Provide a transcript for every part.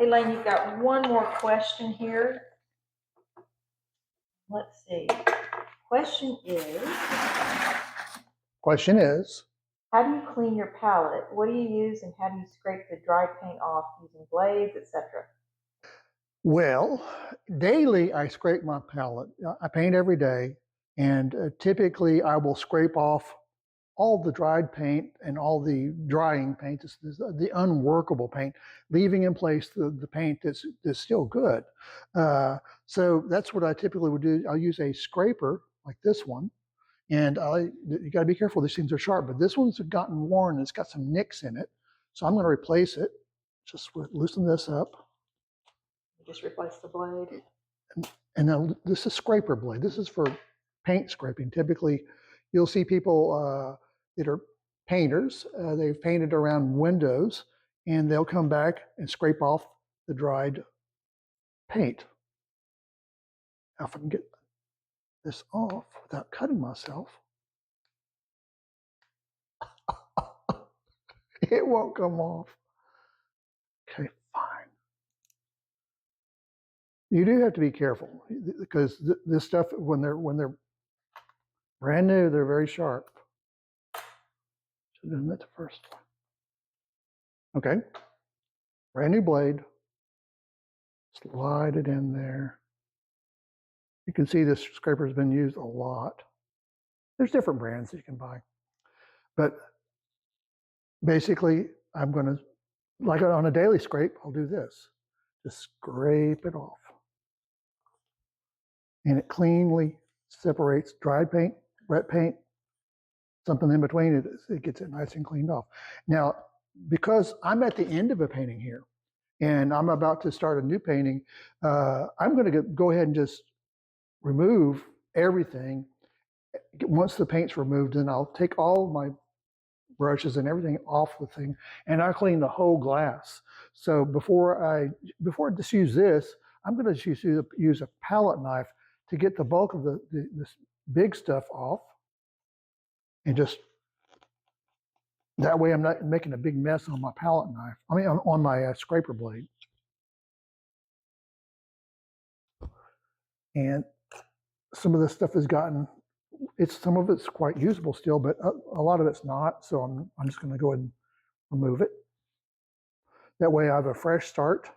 Hey, Layne, you've got one more question here. Let's see. Question is, how do you clean your palette? What do you use and how do you scrape the dry paint off using blades, etc.? Well, daily I scrape my palette. I paint every day, and typically I will scrape off all the dried paint and all the drying paint, the unworkable paint, leaving in place the paint that's still good. So that's what I typically would do. I'll use a scraper like this one, and you got to be careful. These things are sharp, but this one's gotten worn. It's got some nicks in it, so I'm going to replace it. Just loosen this up. You just replace the blade. And then this is scraper blade. This is for paint scraping. Typically, you'll see people that are painters. They've painted around windows, and they'll come back and scrape off the dried paint. Now, if I can get this off without cutting myself, it won't come off. Okay, fine. You do have to be careful because this stuff, when they're brand new, they're very sharp. Should have done that the first one. Okay, brand new blade. Slide it in there. You can see this scraper has been used a lot. There's different brands that you can buy. But basically, I'm going to, like on a daily scrape, I'll do this. Just scrape it off. And it cleanly separates dry paint, wet paint, something in between, it gets it nice and cleaned off. Now, because I'm at the end of a painting here, and I'm about to start a new painting, I'm going to go ahead and just remove everything. Once the paint's removed, then I'll take all my brushes and everything off the thing, and I'll clean the whole glass. So before I just use this, I'm going to use a palette knife to get the bulk of this big stuff off, and just that way I'm not making a big mess on my palette knife. I mean, on my scraper blade. And some of this stuff has gotten, some of it's quite usable still, but a lot of it's not. So I'm just going to go ahead and remove it. That way I have a fresh start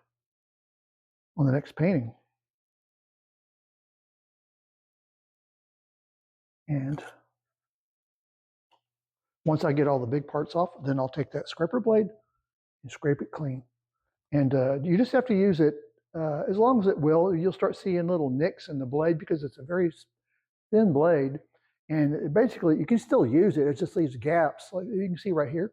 on the next painting. And once I get all the big parts off, then I'll take that scraper blade and scrape it clean. And you just have to use it as long as it will. You'll start seeing little nicks in the blade because it's a very thin blade. And basically, you can still use it. It just leaves gaps. Like you can see right here,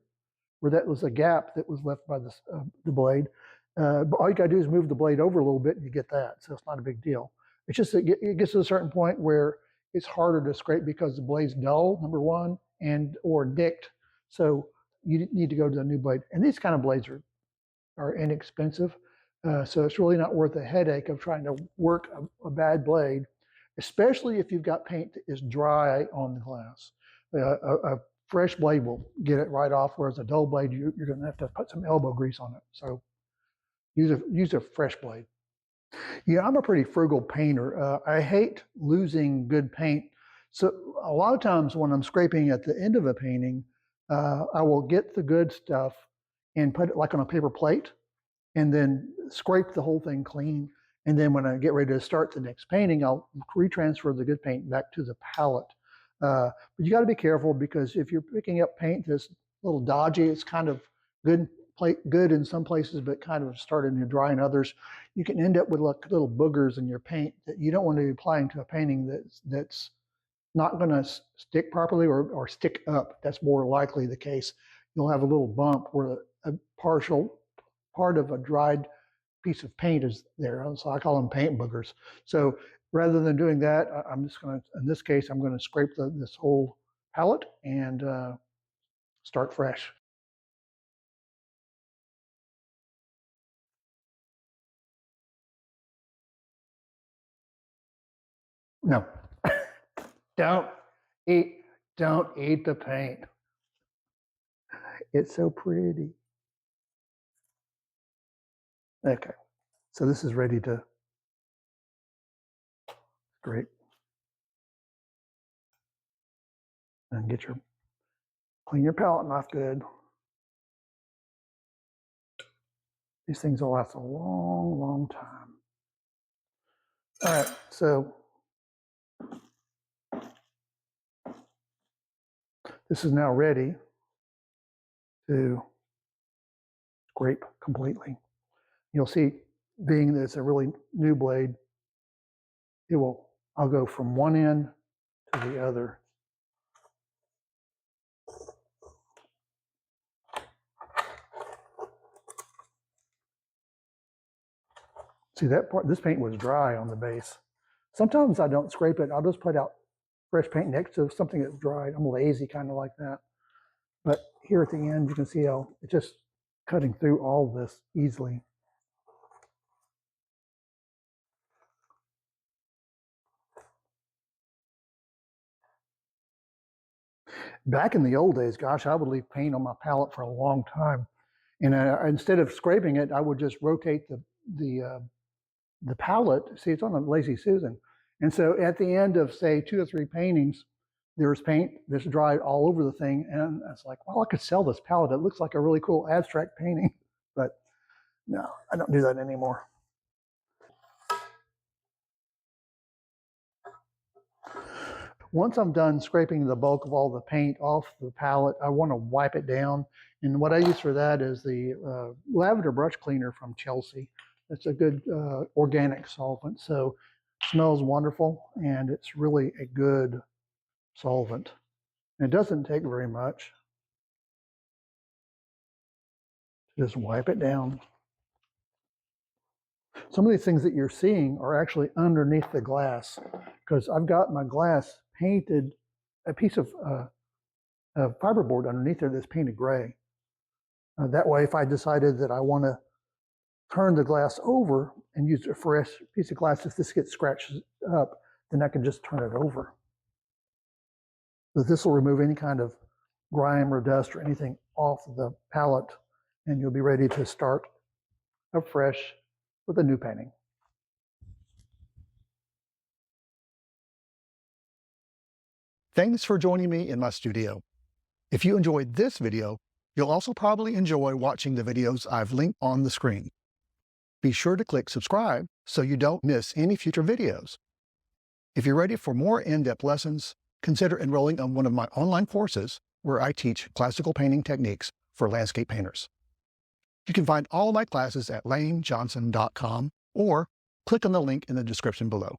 where that was a gap that was left by the blade. But all you got to do is move the blade over a little bit and you get that. So it's not a big deal. It's just that it gets to a certain point where it's harder to scrape because the blade's dull, number one, or nicked. So you need to go to a new blade. And these kind of blades are inexpensive. So it's really not worth the headache of trying to work a bad blade, especially if you've got paint that is dry on the glass. A fresh blade will get it right off, whereas a dull blade, you're going to have to put some elbow grease on it. So use a fresh blade. Yeah, I'm a pretty frugal painter. I hate losing good paint. So a lot of times when I'm scraping at the end of a painting, I will get the good stuff and put it like on a paper plate and then scrape the whole thing clean. And then when I get ready to start the next painting, I'll retransfer the good paint back to the palette. But you got to be careful because if you're picking up paint that's a little dodgy, it's kind of good in some places, but kind of starting to dry in others, you can end up with like little boogers in your paint that you don't want to be applying to a painting that's not going to stick properly or stick up. That's more likely the case. You'll have a little bump where a partial part of a dried piece of paint is there. So I call them paint boogers. So rather than doing that, I'm just going to, in this case, I'm going to scrape this whole palette and start fresh. No, don't eat the paint. It's so pretty. Okay, so this is ready to scrape. And clean your palette knife good. These things will last a long, long time. All right, so this is now ready to scrape completely. You'll see, being that it's a really new blade, I'll go from one end to the other. See that part, this paint was dry on the base. Sometimes I don't scrape it, I'll just put out fresh paint next to something that's dried. I'm lazy kind of like that. But here at the end, you can see how it's just cutting through all this easily. Back in the old days, gosh, I would leave paint on my palette for a long time. And instead of scraping it, I would just rotate the palette. See, it's on a Lazy Susan. And so at the end of, say, 2 or 3 paintings, there's paint that's dried all over the thing. And I was like, well, I could sell this palette. It looks like a really cool abstract painting. But no, I don't do that anymore. Once I'm done scraping the bulk of all the paint off the palette, I want to wipe it down. And what I use for that is the lavender brush cleaner from Chelsea. It's a good organic solvent. So it smells wonderful, and it's really a good solvent. And it doesn't take very much. Just wipe it down. Some of these things that you're seeing are actually underneath the glass, because I've got my glass painted, a piece of fiberboard underneath there that's painted gray. That way, if I decided that I want to turn the glass over and use a fresh piece of glass, if this gets scratched up, then I can just turn it over. But this will remove any kind of grime or dust or anything off the palette, and you'll be ready to start afresh with a new painting. Thanks for joining me in my studio. If you enjoyed this video, you'll also probably enjoy watching the videos I've linked on the screen. Be sure to click subscribe so you don't miss any future videos. If you're ready for more in-depth lessons, consider enrolling on one of my online courses where I teach classical painting techniques for landscape painters. You can find all my classes at laynejohnson.com or click on the link in the description below.